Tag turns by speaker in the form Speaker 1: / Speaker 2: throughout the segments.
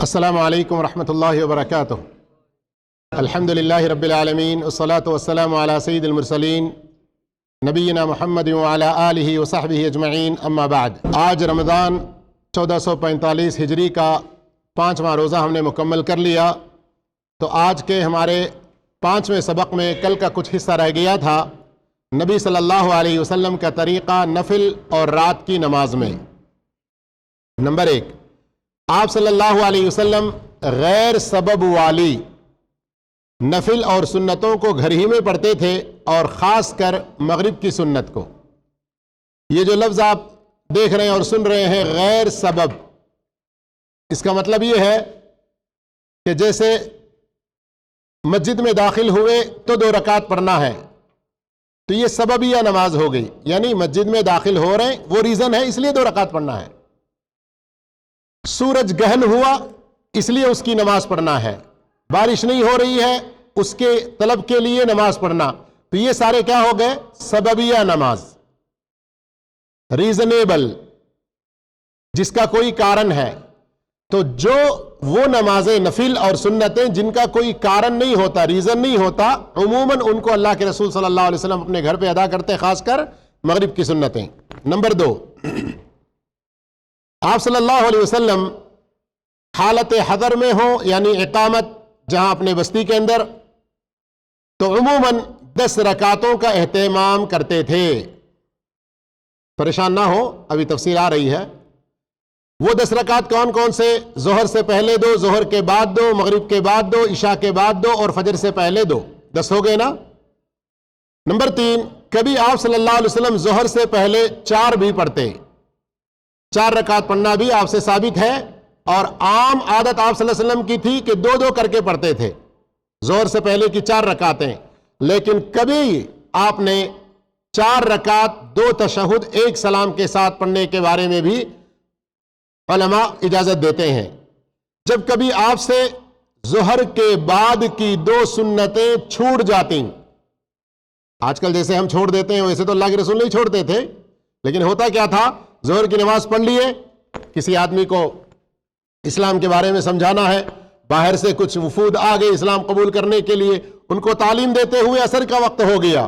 Speaker 1: السلام علیکم ورحمۃ اللہ وبرکاتہ۔ الحمدللہ رب العالمین والصلاة والسلام علی سید المرسلین نبینا محمد وعلی آلہ وصحبہ اجمعین، اما بعد۔ آج رمضان 1445 ہجری کا 5واں روزہ ہم نے مکمل کر لیا۔ تو آج کے ہمارے 5ویں سبق میں کل کا کچھ حصہ رہ گیا تھا، نبی صلی اللہ علیہ وسلم کا طریقہ نفل اور رات کی نماز میں۔ نمبر 1، آپ صلی اللہ علیہ وسلم غیر سبب والی نفل اور سنتوں کو گھر ہی میں پڑھتے تھے، اور خاص کر مغرب کی سنت کو۔ یہ جو لفظ آپ دیکھ رہے ہیں اور سن رہے ہیں غیر سبب، اس کا مطلب یہ ہے کہ جیسے مسجد میں داخل ہوئے تو 2 رکعت پڑھنا ہے، تو یہ سببیہ نماز ہو گئی، یعنی مسجد میں داخل ہو رہے ہیں، وہ ریزن ہے، اس لیے 2 رکعت پڑھنا ہے۔ سورج گہن ہوا، اس لیے اس کی نماز پڑھنا ہے۔ بارش نہیں ہو رہی ہے، اس کے طلب کے لیے نماز پڑھنا۔ تو یہ سارے کیا ہو گئے؟ سببیہ نماز، ریزنیبل، جس کا کوئی کارن ہے۔ تو جو وہ نمازیں نفل اور سنتیں جن کا کوئی کارن نہیں ہوتا، ریزن نہیں ہوتا، عموماً ان کو اللہ کے رسول صلی اللہ علیہ وسلم اپنے گھر پہ ادا کرتے، خاص کر مغرب کی سنتیں۔ نمبر 2، آپ صلی اللہ علیہ وسلم حالت حضر میں ہوں، یعنی اقامت جہاں اپنے بستی کے اندر، تو عموماً 10 رکعتوں کا اہتمام کرتے تھے۔ پریشان نہ ہو، ابھی تفسیر آ رہی ہے۔ وہ 10 رکعت کون کون سے؟ ظہر سے پہلے 2، ظہر کے بعد 2، مغرب کے بعد 2، عشاء کے بعد 2، اور فجر سے پہلے 2۔ 10 ہو گئے نا؟ نمبر 3، کبھی آپ صلی اللہ علیہ وسلم ظہر سے پہلے 4 بھی پڑھتے۔ 4 رکعت پڑھنا بھی آپ سے ثابت ہے، اور عام عادت آپ صلی اللہ علیہ وسلم کی تھی کہ 2 کر کے پڑھتے تھے، ظہر سے پہلے کی 4 رکعتیں۔ لیکن کبھی آپ نے 4 رکعت 2 تشہد 1 سلام کے ساتھ پڑھنے کے بارے میں بھی علماء اجازت دیتے ہیں۔ جب کبھی آپ سے ظہر کے بعد کی 2 سنتیں چھوٹ جاتی، آج کل جیسے ہم چھوڑ دیتے ہیں ویسے تو اللہ کے رسول نہیں چھوڑتے تھے، لیکن ہوتا کیا تھا؟ ظہر کی نماز پڑھ لیے، کسی آدمی کو اسلام کے بارے میں سمجھانا ہے، باہر سے کچھ وفود آ گئے اسلام قبول کرنے کے لیے، ان کو تعلیم دیتے ہوئے عصر کا وقت ہو گیا،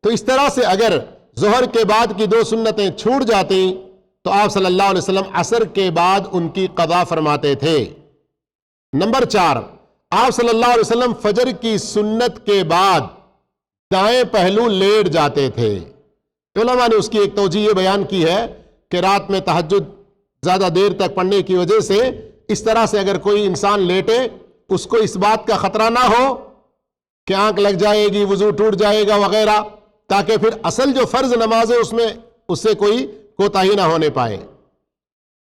Speaker 1: تو اس طرح سے اگر ظہر کے بعد کی 2 سنتیں چھوٹ جاتی تو آپ صلی اللہ علیہ وسلم عصر کے بعد ان کی قضا فرماتے تھے۔ نمبر 4، آپ صلی اللہ علیہ وسلم فجر کی سنت کے بعد دائیں پہلو لیٹ جاتے تھے۔ علماء نے اس کی ایک توجیہ یہ بیان کی ہے کہ رات میں تہجد زیادہ دیر تک پڑھنے کی وجہ سے اس طرح سے اگر کوئی انسان لیٹے، اس کو اس بات کا خطرہ نہ ہو کہ آنکھ لگ جائے گی، وضو ٹوٹ جائے گا وغیرہ، تاکہ پھر اصل جو فرض نماز ہے اس سے کوئی کوتاہی نہ ہونے پائے۔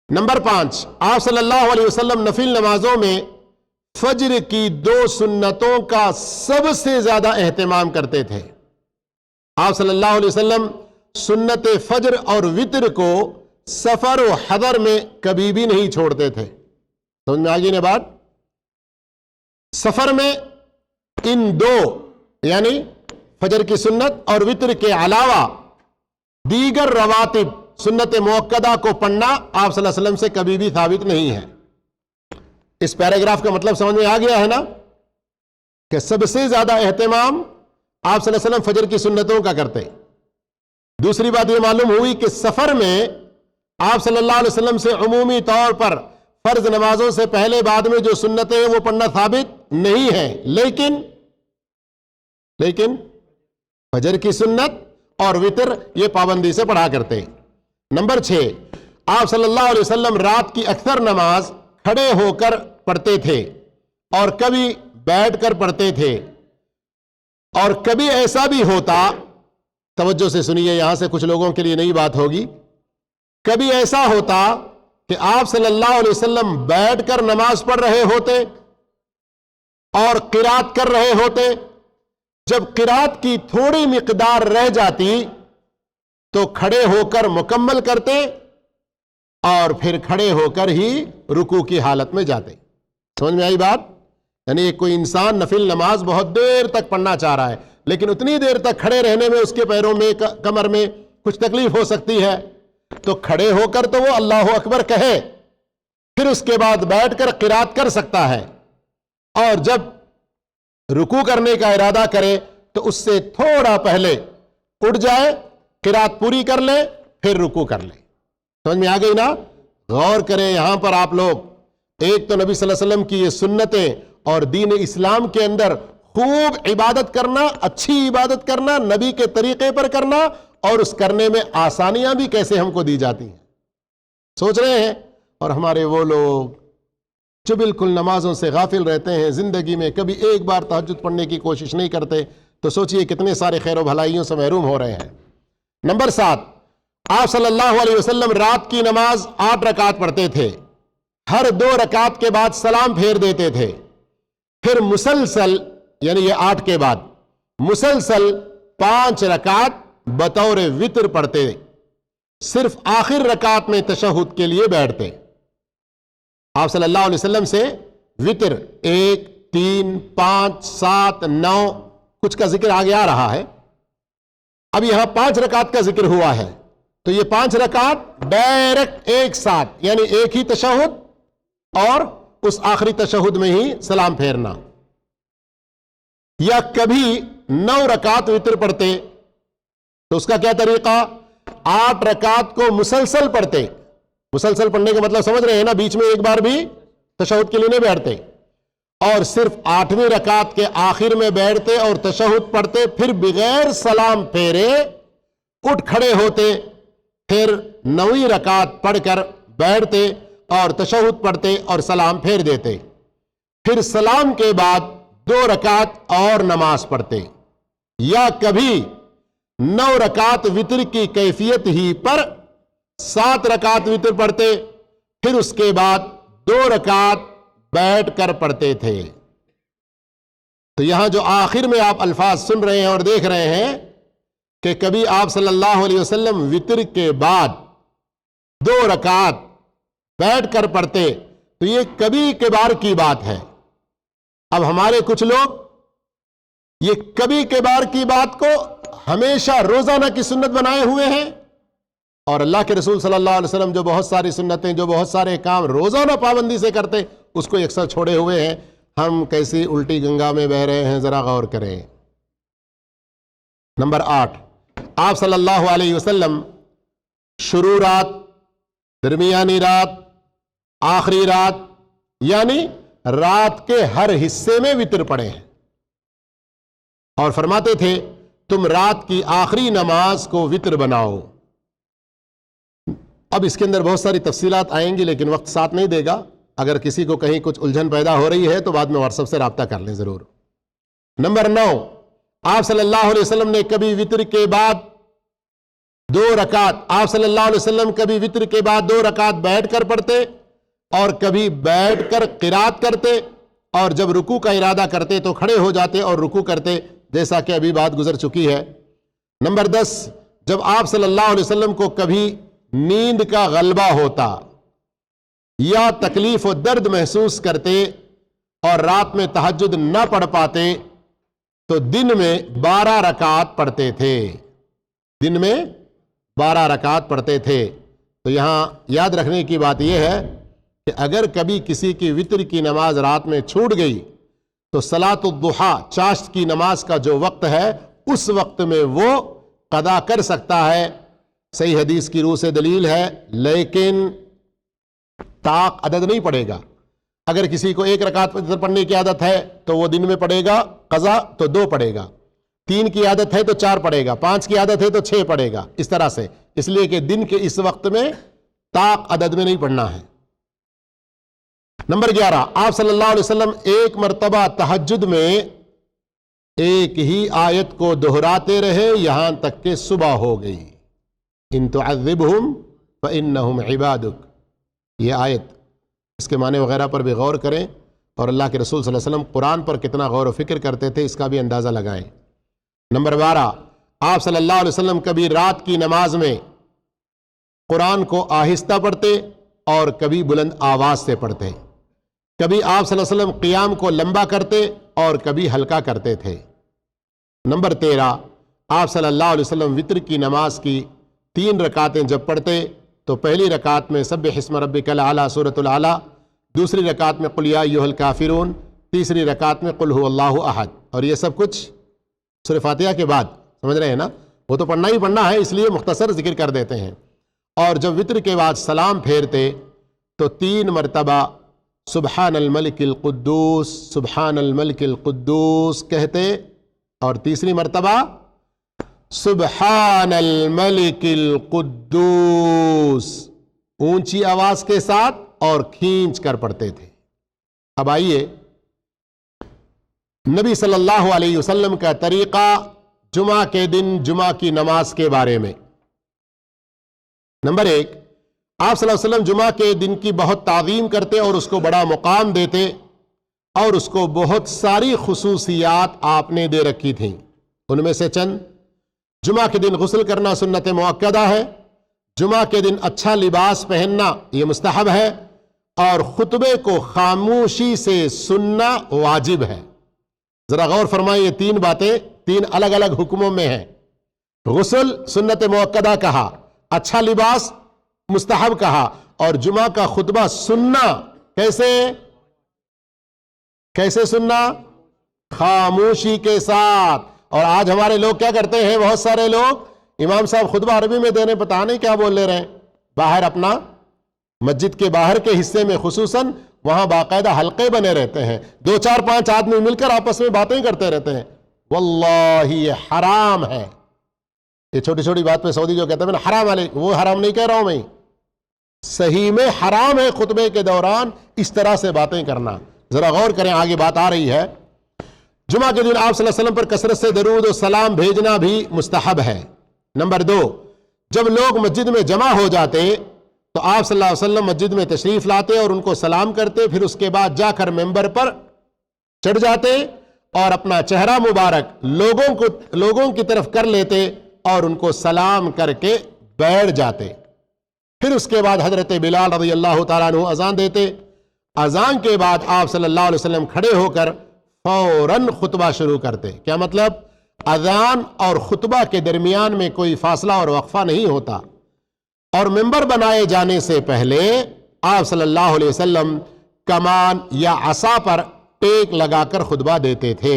Speaker 1: نمبر 5، آپ صلی اللہ علیہ وسلم نفل نمازوں میں فجر کی 2 سنتوں کا سب سے زیادہ اہتمام کرتے تھے۔ آپ صلی اللہ علیہ وسلم سنت فجر اور وتر کو سفر و حضر میں کبھی بھی نہیں چھوڑتے تھے۔ سمجھ میں آگئی نا بات؟ سفر میں ان 2 یعنی فجر کی سنت اور وتر کے علاوہ دیگر رواتب سنت موقدہ کو پڑھنا آپ صلی اللہ علیہ وسلم سے کبھی بھی ثابت نہیں ہے۔ اس پیراگراف کا مطلب سمجھ میں آ گیا ہے نا، کہ سب سے زیادہ اہتمام آپ صلی اللہ علیہ وسلم فجر کی سنتوں کا کرتے۔ دوسری بات یہ معلوم ہوئی کہ سفر میں آپ صلی اللہ علیہ وسلم سے عمومی طور پر فرض نمازوں سے پہلے بعد میں جو سنتیں ہیں وہ پڑھنا ثابت نہیں ہے، لیکن فجر کی سنت اور وتر یہ پابندی سے پڑھا کرتے۔ نمبر 6، آپ صلی اللہ علیہ وسلم رات کی اکثر نماز کھڑے ہو کر پڑھتے تھے، اور کبھی بیٹھ کر پڑھتے تھے، اور کبھی ایسا بھی ہوتا، توجہ سے سنیے، یہاں سے کچھ لوگوں کے لیے نئی بات ہوگی، کبھی ایسا ہوتا کہ آپ صلی اللہ علیہ وسلم بیٹھ کر نماز پڑھ رہے ہوتے اور قرات کر رہے ہوتے۔ جب قرات کی تھوڑی مقدار رہ جاتی تو کھڑے ہو کر مکمل کرتے، اور پھر کھڑے ہو کر ہی رکوع کی حالت میں جاتے۔ سمجھ میں آئی بات؟ یعنی کوئی انسان نفل نماز بہت دیر تک پڑھنا چاہ رہا ہے، لیکن اتنی دیر تک کھڑے رہنے میں اس کے پیروں میں، کمر میں کچھ تکلیف ہو سکتی ہے، تو کھڑے ہو کر تو وہ اللہ اکبر کہے، پھر اس کے بعد بیٹھ کر قرات کر سکتا ہے، اور جب رکوع کرنے کا ارادہ کرے تو اس سے تھوڑا پہلے اٹھ جائے، قرات پوری کر لے، پھر رکوع کر لے۔ سمجھ میں آ گئی نا؟ غور کریں یہاں پر آپ لوگ، ایک تو نبی صلی اللہ علیہ وسلم کی یہ سنتیں اور دین اسلام کے اندر خوب عبادت کرنا، اچھی عبادت کرنا، نبی کے طریقے پر کرنا، اور اس کرنے میں آسانیاں بھی کیسے ہم کو دی جاتی ہیں سوچ رہے ہیں۔ اور ہمارے وہ لوگ جو بالکل نمازوں سے غافل رہتے ہیں، زندگی میں کبھی ایک بار تہجد پڑھنے کی کوشش نہیں کرتے، تو سوچئے کتنے سارے خیر و بھلائیوں سے محروم ہو رہے ہیں۔ نمبر 7، آپ صلی اللہ علیہ وسلم رات کی نماز 8 رکعت پڑھتے تھے، ہر 2 رکعت کے بعد سلام پھیر دیتے تھے، پھر مسلسل یعنی یہ 8 کے بعد مسلسل 5 رکعت بطور وتر پڑھتے، صرف آخر رکعت میں تشہد کے لیے بیٹھتے۔ آپ صلی اللہ علیہ وسلم سے وتر 1، 3، 5، 7، 9 کچھ کا ذکر آگے آ رہا ہے، اب یہاں 5 رکعت کا ذکر ہوا ہے، تو یہ 5 رکعت ڈائریکٹ ایک ساتھ، یعنی ایک ہی تشہد اور اس آخری تشہد میں ہی سلام پھیرنا۔ یا کبھی 9 رکعت وتر پڑھتے، تو اس کا کیا طریقہ؟ 8 رکعت کو مسلسل پڑھتے، مسلسل پڑھنے کا مطلب سمجھ رہے ہیں نا، بیچ میں ایک بار بھی تشہد کے لیے نہیں بیٹھتے، اور صرف 8ویں رکعت کے آخر میں بیٹھتے اور تشہد پڑھتے، پھر بغیر سلام پھیرے اٹھ کھڑے ہوتے، پھر 9ویں رکعت پڑھ کر بیٹھتے اور تشہد پڑھتے اور سلام پھیر دیتے، پھر سلام کے بعد 2 رکعت اور نماز پڑھتے، یا کبھی 9 رکعت وتر کی کیفیت ہی پر 7 رکعت وتر پڑھتے، پھر اس کے بعد 2 رکعت بیٹھ کر پڑھتے تھے۔ تو یہاں جو آخر میں آپ الفاظ سن رہے ہیں اور دیکھ رہے ہیں کہ کبھی آپ صلی اللہ علیہ وسلم وتر کے بعد 2 رکعت بیٹھ کر پڑھتے، تو یہ کبھی کبھار کی بات ہے۔ اب ہمارے کچھ لوگ یہ کبھی کبھار کی بات کو ہمیشہ روزانہ کی سنت بنائے ہوئے ہیں، اور اللہ کے رسول صلی اللہ علیہ وسلم جو بہت ساری سنتیں، جو بہت سارے کام روزانہ پابندی سے کرتے، اس کو اکثر چھوڑے ہوئے ہیں۔ ہم کیسی الٹی گنگا میں بہہ رہے ہیں، ذرا غور کریں۔ نمبر 8، آپ صلی اللہ علیہ وسلم شروع رات، درمیانی رات، آخری رات، یعنی رات کے ہر حصے میں وتر پڑھے ہیں، اور فرماتے تھے تم رات کی آخری نماز کو وتر بناؤ۔ اب اس کے اندر بہت ساری تفصیلات آئیں گی، لیکن وقت ساتھ نہیں دے گا۔ اگر کسی کو کہیں کچھ الجھن پیدا ہو رہی ہے تو بعد میں واٹس ایپ سے رابطہ کر لیں ضرور۔ نمبر 9، آپ صلی اللہ علیہ وسلم نے کبھی وتر کے بعد 2 رکعت، آپ صلی اللہ علیہ وسلم کبھی وتر کے بعد 2 رکعت بیٹھ کر پڑھتے، اور کبھی بیٹھ کر قرات کرتے، اور جب رکوع کا ارادہ کرتے تو کھڑے ہو جاتے اور رکوع کرتے، جیسا کہ ابھی بات گزر چکی ہے۔ نمبر 10، جب آپ صلی اللہ علیہ وسلم کو کبھی نیند کا غلبہ ہوتا یا تکلیف و درد محسوس کرتے اور رات میں تہجد نہ پڑھ پاتے، تو دن میں 12 رکعت پڑھتے تھے، دن میں 12 رکعت پڑھتے تھے۔ تو یہاں یاد رکھنے کی بات یہ ہے کہ اگر کبھی کسی کی وتر کی نماز رات میں چھوٹ گئی تو صلاۃ الضحیٰ، چاشت کی نماز کا جو وقت ہے، اس وقت میں وہ قضا کر سکتا ہے، صحیح حدیث کی روح سے دلیل ہے، لیکن طاق عدد نہیں پڑے گا۔ اگر کسی کو 1 رکعت وتر پڑھنے کی عادت ہے تو وہ دن میں پڑھے گا، قضا تو 2 پڑھے گا، 3 کی عادت ہے تو 4 پڑھے گا، 5 کی عادت ہے تو 6 پڑھے گا، اس طرح سے، اس لیے کہ دن کے اس وقت میں طاق عدد میں نہیں پڑھنا ہے۔ نمبر 11، آپ صلی اللہ علیہ وسلم ایک مرتبہ تہجد میں ایک ہی آیت کو دہراتے رہے یہاں تک کہ صبح ہو گئی۔ ان تعذبہم فانہم عبادک، یہ آیت، اس کے معنی وغیرہ پر بھی غور کریں، اور اللہ کے رسول صلی اللہ علیہ وسلم قرآن پر کتنا غور و فکر کرتے تھے اس کا بھی اندازہ لگائیں۔ نمبر 12، آپ صلی اللہ علیہ وسلم کبھی رات کی نماز میں قرآن کو آہستہ پڑھتے اور کبھی بلند آواز سے پڑھتے، کبھی آپ صلی اللہ علیہ وسلم قیام کو لمبا کرتے اور کبھی ہلکا کرتے تھے۔ نمبر 13، آپ صلی اللہ علیہ وسلم وتر کی نماز کی 3 رکعتیں جب پڑھتے تو پہلی رکعت میں سبح اسم ربک الاعلی سورۃ الاعلی دوسری رکعت میں قل یا ایھا الکافرون، تیسری رکعت میں قل ھو اللہ احد، اور یہ سب کچھ سورہ فاتحہ کے بعد، سمجھ رہے ہیں نا؟ وہ تو پڑھنا ہی پڑھنا ہے، اس لیے مختصر ذکر کر دیتے ہیں۔ اور جب وطر کے بعد سلام پھیرتے تو 3 مرتبہ سبحان الملک القدوس سبحان الملک القدوس کہتے، اور تیسری مرتبہ سبحان الملک القدوس اونچی آواز کے ساتھ اور کھینچ کر پڑھتے تھے۔ اب آئیے نبی صلی اللہ علیہ وسلم کا طریقہ جمعہ کے دن جمعہ کی نماز کے بارے میں۔ نمبر 1، آپ صلی اللہ علیہ وسلم جمعہ کے دن کی بہت تعظیم کرتے اور اس کو بڑا مقام دیتے، اور اس کو بہت ساری خصوصیات آپ نے دے رکھی تھیں۔ ان میں سے چند: جمعہ کے دن غسل کرنا سنت مؤکدہ ہے، جمعہ کے دن اچھا لباس پہننا یہ مستحب ہے، اور خطبے کو خاموشی سے سننا واجب ہے۔ ذرا غور فرمائیں، یہ 3 باتیں 3 الگ الگ حکموں میں ہیں۔ غسل سنت مؤکدہ کہا، اچھا لباس مستحب کہا، اور جمعہ کا خطبہ سننا کیسے سننا؟ خاموشی کے ساتھ۔ اور آج ہمارے لوگ کیا کرتے ہیں؟ بہت سارے لوگ امام صاحب خطبہ عربی میں دے رہے ہیں، پتہ نہیں کیا بول لے رہے ہیں، باہر اپنا مسجد کے باہر کے حصے میں خصوصاً وہاں باقاعدہ حلقے بنے رہتے ہیں، 2 4 5 آدمی مل کر آپس میں باتیں کرتے رہتے ہیں۔ واللہ یہ حرام ہے۔ یہ چھوٹی چھوٹی بات پہ سعودی جو کہتے ہیں نا حرام علیک، وہ حرام نہیں کہہ رہا ہوں میں، صحیح میں حرام ہے خطبے کے دوران اس طرح سے باتیں کرنا۔ ذرا غور کریں، آگے بات آ رہی ہے۔ جمعہ کے دن آپ صلی اللہ علیہ وسلم پر کثرت سے درود و سلام بھیجنا بھی مستحب ہے۔ نمبر 2، جب لوگ مسجد میں جمع ہو جاتے تو آپ صلی اللہ علیہ وسلم مسجد میں تشریف لاتے اور ان کو سلام کرتے، پھر اس کے بعد جا کر ممبر پر چڑھ جاتے اور اپنا چہرہ مبارک لوگوں کی طرف کر لیتے اور ان کو سلام کر کے بیٹھ جاتے۔ پھر اس کے بعد حضرت بلال رضی اللہ تعالیٰ عنہ اذان دیتے۔ اذان کے بعد آپ صلی اللہ علیہ وسلم کھڑے ہو کر فوراً خطبہ شروع کرتے۔ کیا مطلب؟ اذان اور خطبہ کے درمیان میں کوئی فاصلہ اور وقفہ نہیں ہوتا، اور ممبر بنائے جانے سے پہلے آپ صلی اللہ علیہ وسلم کمان یا عصا پر ٹیک لگا کر خطبہ دیتے تھے۔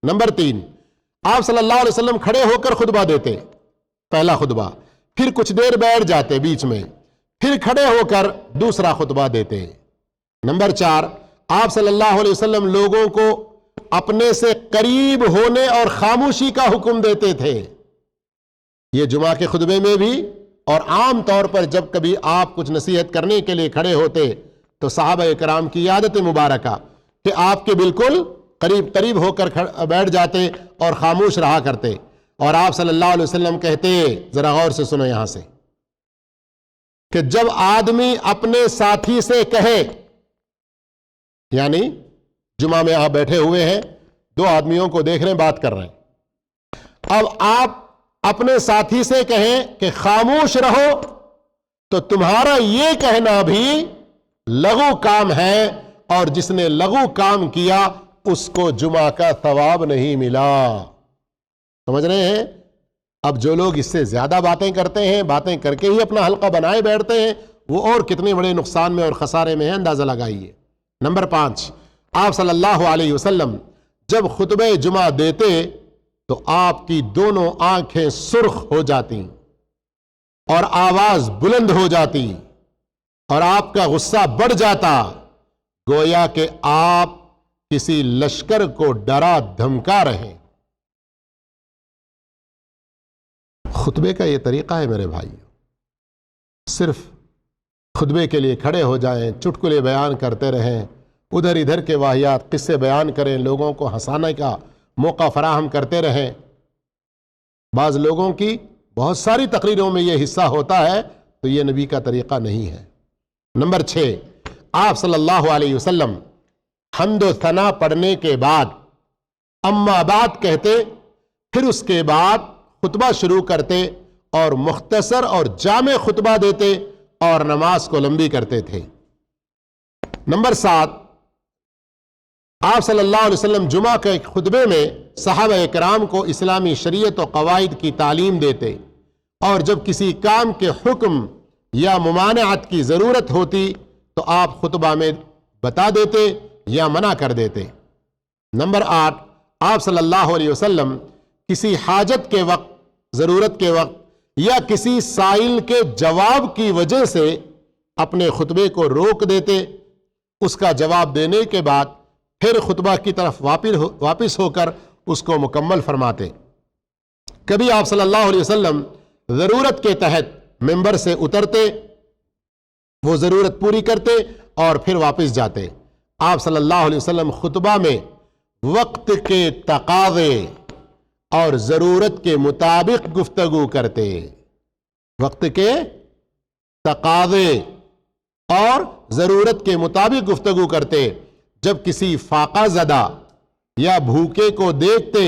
Speaker 1: نمبر 3، آپ صلی اللہ علیہ وسلم کھڑے ہو کر خطبہ دیتے، پہلا خطبہ، پھر کچھ دیر بیٹھ جاتے بیچ میں، پھر کھڑے ہو کر دوسرا خطبہ دیتے۔ نمبر 4، آپ صلی اللہ علیہ وسلم لوگوں کو اپنے سے قریب ہونے اور خاموشی کا حکم دیتے تھے۔ یہ جمعہ کے خطبے میں بھی، اور عام طور پر جب کبھی آپ کچھ نصیحت کرنے کے لیے کھڑے ہوتے تو صحابہ کرام کی عادت مبارکہ کہ آپ کے بالکل قریب ہو کر بیٹھ جاتے اور خاموش رہا کرتے، اور آپ صلی اللہ علیہ وسلم کہتے، ذرا غور سے سنو یہاں سے، کہ جب آدمی اپنے ساتھی سے کہے، یعنی جمعہ میں آپ بیٹھے ہوئے ہیں، 2 آدمیوں کو دیکھ رہے ہیں، بات کر رہے ہیں، اب آپ اپنے ساتھی سے کہیں کہ خاموش رہو تو تمہارا یہ کہنا بھی لغو کام ہے، اور جس نے لغو کام کیا اس کو جمعہ کا ثواب نہیں ملا۔ سمجھ رہے ہیں؟ اب جو لوگ اس سے زیادہ باتیں کرتے ہیں، باتیں کر کے ہی اپنا حلقہ بنائے بیٹھتے ہیں، وہ اور کتنے بڑے نقصان میں اور خسارے میں ہیں، اندازہ لگائیے۔ نمبر 5، آپ صلی اللہ علیہ وسلم جب خطبہ جمعہ دیتے تو آپ کی دونوں آنکھیں سرخ ہو جاتی اور آواز بلند ہو جاتی اور آپ کا غصہ بڑھ جاتا، گویا کہ آپ کسی لشکر کو ڈرا دھمکا رہے۔ خطبے کا یہ طریقہ ہے میرے بھائی، صرف خطبے کے لیے کھڑے ہو جائیں، چٹکلے بیان کرتے رہیں، ادھر ادھر کے واہیات قصے بیان کریں، لوگوں کو ہنسانے کا موقع فراہم کرتے رہیں۔ بعض لوگوں کی بہت ساری تقریروں میں یہ حصہ ہوتا ہے، تو یہ نبی کا طریقہ نہیں ہے۔ نمبر 6، آپ صلی اللہ علیہ وسلم حمد و ثنا پڑھنے کے بعد اما بعد کہتے، پھر اس کے بعد خطبہ شروع کرتے اور مختصر اور جامع خطبہ دیتے اور نماز کو لمبی کرتے تھے۔ نمبر 7، آپ صلی اللہ علیہ وسلم جمعہ کے خطبے میں صحابہ کرام کو اسلامی شریعت و قواعد کی تعلیم دیتے، اور جب کسی کام کے حکم یا ممانعت کی ضرورت ہوتی تو آپ خطبہ میں بتا دیتے یا منع کر دیتے۔ نمبر 8، آپ صلی اللہ علیہ وسلم کسی حاجت کے وقت، ضرورت کے وقت یا کسی سائل کے جواب کی وجہ سے اپنے خطبے کو روک دیتے، اس کا جواب دینے کے بعد پھر خطبہ کی طرف واپس ہو کر اس کو مکمل فرماتے۔ کبھی آپ صلی اللہ علیہ وسلم ضرورت کے تحت ممبر سے اترتے، وہ ضرورت پوری کرتے اور پھر واپس جاتے۔ آپ صلی اللہ علیہ وسلم خطبہ میں وقت کے تقاضے اور ضرورت کے مطابق گفتگو کرتے، وقت کے تقاضے اور ضرورت کے مطابق گفتگو کرتے۔ جب کسی فاقہ زدہ یا بھوکے کو دیکھتے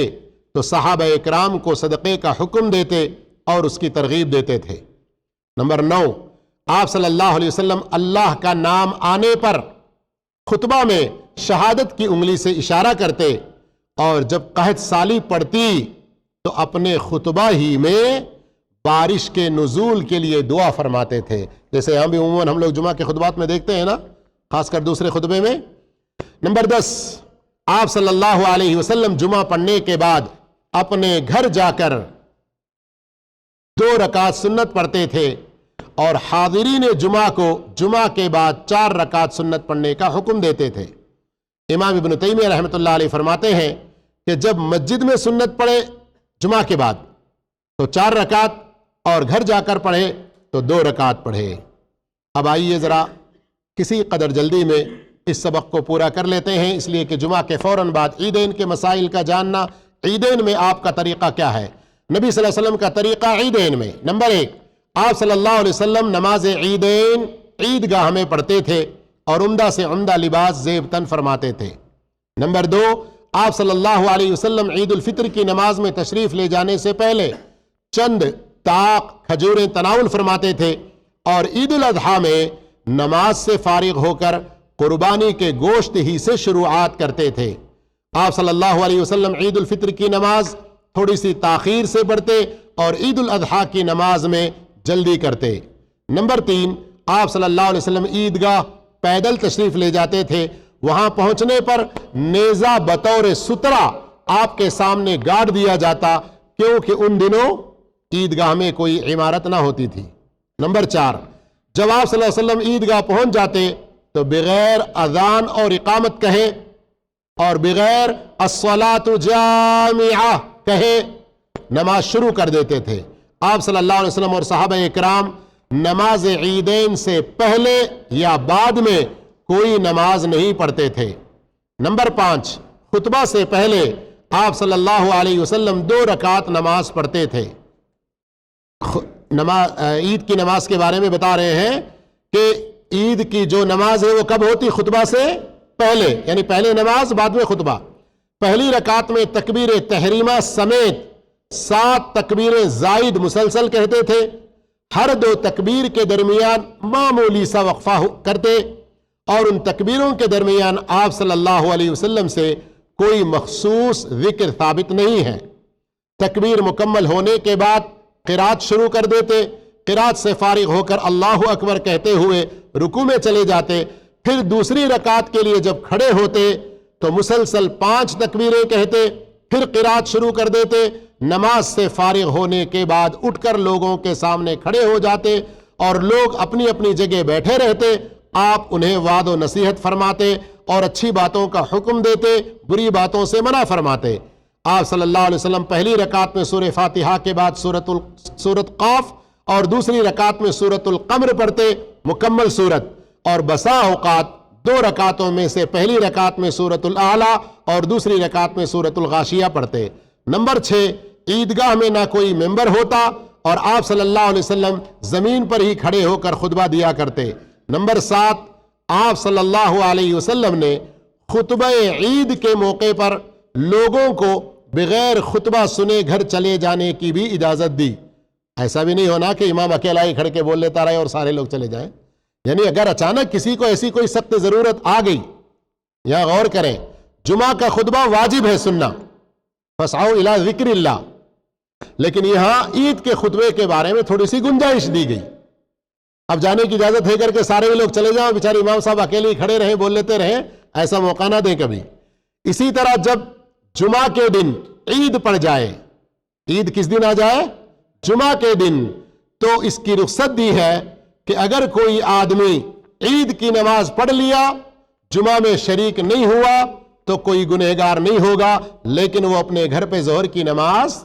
Speaker 1: تو صحابہ اکرام کو صدقے کا حکم دیتے اور اس کی ترغیب دیتے تھے۔ نمبر 9، آپ صلی اللہ علیہ وسلم اللہ کا نام آنے پر خطبہ میں شہادت کی انگلی سے اشارہ کرتے، اور جب قحط سالی پڑتی تو اپنے خطبہ ہی میں بارش کے نزول کے لیے دعا فرماتے تھے، جیسے یہاں بھی عموماً ہم لوگ جمعہ کے خطبات میں دیکھتے ہیں نا، خاص کر دوسرے خطبے میں۔ نمبر 10، آپ صلی اللہ علیہ وسلم جمعہ پڑھنے کے بعد اپنے گھر جا کر 2 رکعت سنت پڑھتے تھے، اور حاضرین جمعہ کو جمعہ کے بعد 4 رکعت سنت پڑھنے کا حکم دیتے تھے۔ امام ابن تیمیہ رحمۃ اللہ علیہ فرماتے ہیں کہ جب مسجد میں سنت پڑھے جمعہ کے بعد تو 4 رکعت، اور گھر جا کر پڑھے تو 2 رکعت پڑھے۔ اب آئیے ذرا کسی قدر جلدی میں اس سبق کو پورا کر لیتے ہیں، اس لیے کہ جمعہ کے فوراً بعد عیدین کے مسائل کا جاننا۔ عیدین میں آپ کا طریقہ کیا ہے؟ نبی صلی اللہ علیہ وسلم کا طریقہ عیدین میں، نمبر 1، آپ صلی اللہ علیہ وسلم نماز عیدین عیدگاہ میں پڑھتے تھے اور عمدہ سے عمدہ لباس زیب تن فرماتے تھے۔ نمبر 2، آپ صلی اللہ علیہ وسلم عید الفطر کی نماز میں تشریف لے جانے سے پہلے چند طاق کھجوریں تناول فرماتے تھے، اور عید الاضحیٰ میں نماز سے فارغ ہو کر قربانی کے گوشت ہی سے شروعات کرتے تھے۔ آپ صلی اللہ علیہ وسلم عید الفطر کی نماز تھوڑی سی تاخیر سے پڑھتے اور عید الاضحیٰ کی نماز میں جلدی کرتے۔ نمبر 3، آپ صلی اللہ علیہ وسلم عیدگاہ پیدل تشریف لے جاتے تھے، وہاں پہنچنے پر نیزہ بطور سترہ آپ کے سامنے گاڑ دیا جاتا، کیونکہ ان دنوں عیدگاہ میں کوئی عمارت نہ ہوتی تھی۔ نمبر 4، جب آپ صلی اللہ علیہ وسلم عیدگاہ پہنچ جاتے تو بغیر اذان اور اقامت کہے اور بغیر الصلاۃ جامعہ کہے نماز شروع کر دیتے تھے۔ آپ صلی اللہ علیہ وسلم اور صحابہ اکرام نماز عیدین سے پہلے یا بعد میں کوئی نماز نہیں پڑھتے تھے۔ نمبر 5، خطبہ سے پہلے آپ صلی اللہ علیہ وسلم 2 رکعت نماز پڑھتے تھے۔ عید کی نماز کے بارے میں بتا رہے ہیں کہ عید کی جو نماز ہے وہ کب ہوتی؟ خطبہ سے پہلے، یعنی پہلے نماز بعد میں خطبہ۔ پہلی رکعت میں تکبیر تحریمہ سمیت 7 تکبیریں زائد مسلسل کہتے تھے، ہر 2 تکبیر کے درمیان معمولی سا وقفہ کرتے، اور ان تکبیروں کے درمیان آپ صلی اللہ علیہ وسلم سے کوئی مخصوص ذکر ثابت نہیں ہے۔ تکبیر مکمل ہونے کے بعد قرات شروع کر دیتے، قرات سے فارغ ہو کر اللہ اکبر کہتے ہوئے رکوع میں چلے جاتے، پھر دوسری رکعت کے لیے جب کھڑے ہوتے تو مسلسل 5 تکبیریں کہتے، پھر قرات شروع کر دیتے، نماز سے فارغ ہونے کے بعد اٹھ کر لوگوں کے سامنے کھڑے ہو جاتے اور لوگ اپنی اپنی جگہ بیٹھے رہتے، آپ انہیں وعظ و نصیحت فرماتے اور اچھی باتوں کا حکم دیتے، بری باتوں سے منع فرماتے۔ آپ صلی اللہ علیہ وسلم پہلی رکعت میں سورہ فاتحہ کے بعد سورۃ قاف اور دوسری رکعت میں سورۃ القمر پڑھتے، مکمل سورت، اور بسا اوقات 2 رکعتوں میں سے پہلی رکعت میں سورۃ الاعلیٰ اور دوسری رکعت میں سورۃ الغاشیہ پڑھتے۔ نمبر 6، عیدگاہ میں نہ کوئی ممبر ہوتا اور آپ صلی اللہ علیہ وسلم زمین پر ہی کھڑے ہو کر خطبہ دیا کرتے۔ نمبر 7، آپ صلی اللہ علیہ وسلم نے خطبہ عید کے موقع پر لوگوں کو بغیر خطبہ سنے گھر چلے جانے کی بھی اجازت دی۔ ایسا بھی نہیں ہونا کہ امام اکیلا ہی کھڑ کے بول لیتا رہے اور سارے لوگ چلے جائیں، یعنی اگر اچانک کسی کو ایسی کوئی سخت ضرورت آ گئی، یا غور کریں جمعہ کا خطبہ واجب ہے سننا، فاسعوا الی ذکر اللہ، لیکن یہاں عید کے خطبے کے بارے میں تھوڑی سی گنجائش دی گئی اب جانے کی اجازت ہے کر کے سارے لوگ چلے جاؤ، بیچارے امام صاحب اکیلے ہی کھڑے رہیں، بول لیتے رہیں، ایسا موقع نہ دیں کبھی۔ اسی طرح جب جمعہ کے دن عید پڑ جائے، عید کس دن آ جائے؟ جمعہ کے دن، تو اس کی رخصت دی ہے کہ اگر کوئی آدمی عید کی نماز پڑھ لیا، جمعہ میں شریک نہیں ہوا، تو کوئی گنہگار نہیں ہوگا، لیکن وہ اپنے گھر پہ ظہر کی نماز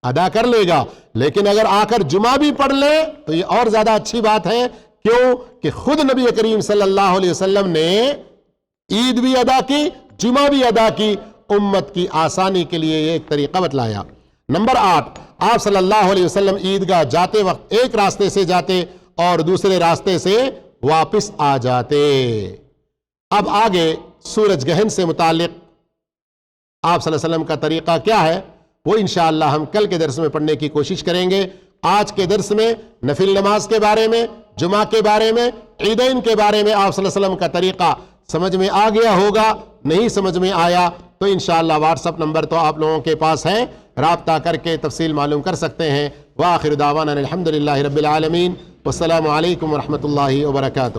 Speaker 1: ادا کر لے گا۔ لیکن اگر آ کر جمعہ بھی پڑھ لے تو یہ اور زیادہ اچھی بات ہے، کیوں کہ خود نبی کریم صلی اللہ علیہ وسلم نے عید بھی ادا کی، جمعہ بھی ادا کی، امت کی آسانی کے لیے یہ ایک طریقہ بتلایا۔ نمبر 8، آپ صلی اللہ علیہ وسلم عیدگاہ جاتے وقت ایک راستے سے جاتے اور دوسرے راستے سے واپس آ جاتے۔ اب آگے سورج گہن سے متعلق آپ صلی اللہ علیہ وسلم کا طریقہ کیا ہے، وہ انشاءاللہ ہم کل کے درس میں پڑھنے کی کوشش کریں گے۔ آج کے درس میں نفل نماز کے بارے میں، جمعہ کے بارے میں، عیدین کے بارے میں آپ صلی اللہ علیہ وسلم کا طریقہ سمجھ میں آ گیا ہوگا۔ نہیں سمجھ میں آیا تو انشاءاللہ واٹس اپ نمبر تو آپ لوگوں کے پاس ہے، رابطہ کر کے تفصیل معلوم کر سکتے ہیں۔ وآخر دعوانا الحمدللہ رب العالمین، والسلام علیکم ورحمۃ اللہ وبرکاتہ۔